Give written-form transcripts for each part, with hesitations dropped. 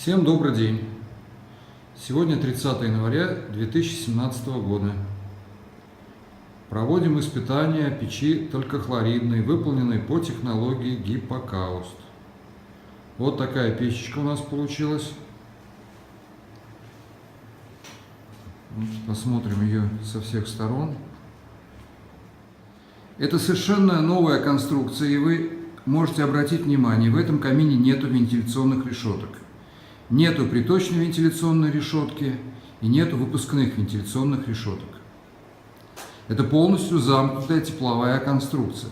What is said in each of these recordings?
Всем добрый день! Сегодня 30 января 2017 года. Проводим испытания печи талькохлоридной, выполненной по технологии гипокауст. Вот такая печечка у нас получилась. Посмотрим ее со всех сторон. Это совершенно новая конструкция, и вы можете обратить внимание, в этом камине нету вентиляционных решеток. Нету приточной вентиляционной решетки и нету выпускных вентиляционных решеток. Это полностью замкнутая тепловая конструкция.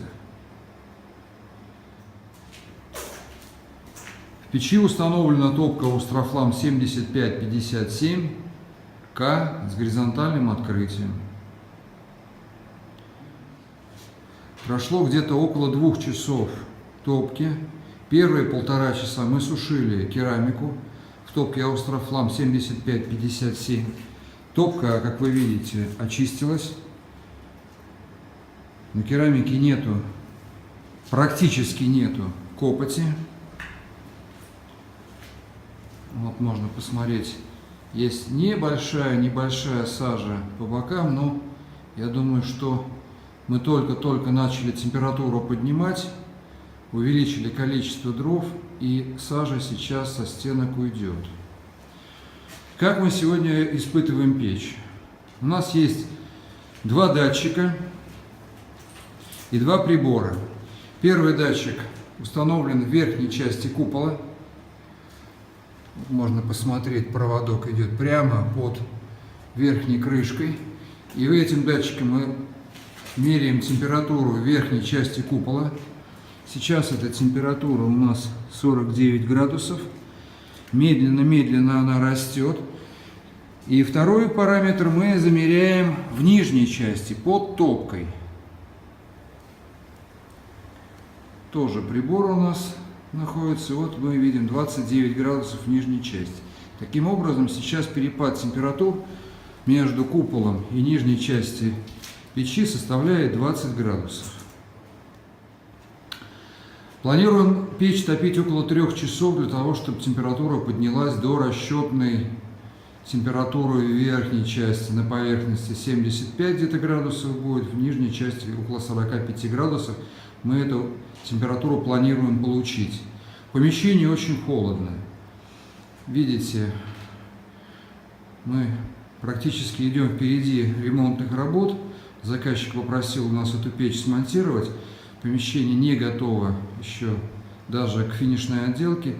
В печи установлена топка Устрофлам 7557К с горизонтальным открытием. Прошло где-то около 2 часов топки. Первые 1,5 часа мы сушили керамику в топке Устрофлам 7557. Топка, как вы видите, очистилась. На керамике практически нету копоти. Вот можно посмотреть, есть небольшая сажа по бокам, но я думаю, что мы только начали температуру поднимать, увеличили количество дров, и сажа сейчас со стенок уйдет. Как мы сегодня испытываем печь? У нас есть 2 датчика и 2 прибора. Первый датчик установлен в верхней части купола. Можно посмотреть, проводок идет прямо под верхней крышкой. И этим датчиком мы меряем температуру верхней части купола. Сейчас эта температура у нас 49 градусов. Медленно она растет. И второй параметр мы замеряем в нижней части, под топкой. Тоже прибор у нас находится. Вот мы видим 29 градусов в нижней части. Таким образом, сейчас перепад температур между куполом и нижней части печи составляет 20 градусов. Планируем печь топить около 3 часов для того, чтобы температура поднялась до расчетной температуры в верхней части на поверхности 75 где-то градусов будет, в нижней части около 45 градусов. Мы эту температуру планируем получить. Помещение очень холодное. Видите, мы практически идем впереди ремонтных работ. Заказчик попросил у нас эту печь смонтировать. Помещение не готово еще даже к финишной отделке,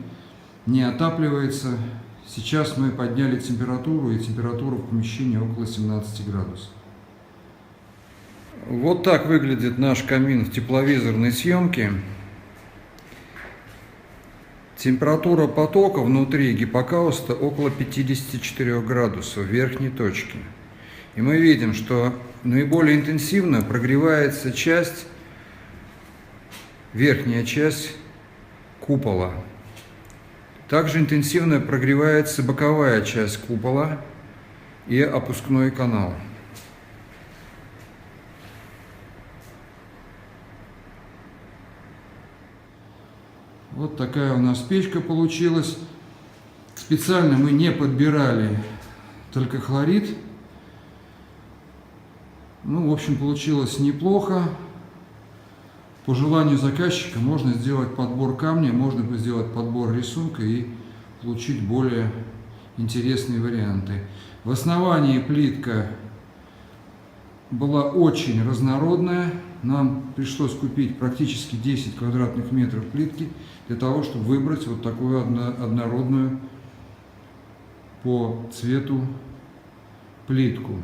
не отапливается. Сейчас мы подняли температуру, и температура в помещении около 17 градусов. Вот так выглядит наш камин в тепловизорной съемке. Температура потока внутри гипокауста около 54 градусов в верхней точке. И мы видим, что наиболее интенсивно прогревается верхняя часть купола. Также интенсивно прогревается боковая часть купола и опускной канал. Вот такая у нас печка получилась. Специально мы не подбирали талькохлорид. В общем, получилось неплохо. По желанию заказчика можно сделать подбор камня, можно сделать подбор рисунка и получить более интересные варианты. В основании плитка была очень разнородная. Нам пришлось купить практически 10 квадратных метров плитки для того, чтобы выбрать вот такую однородную по цвету плитку.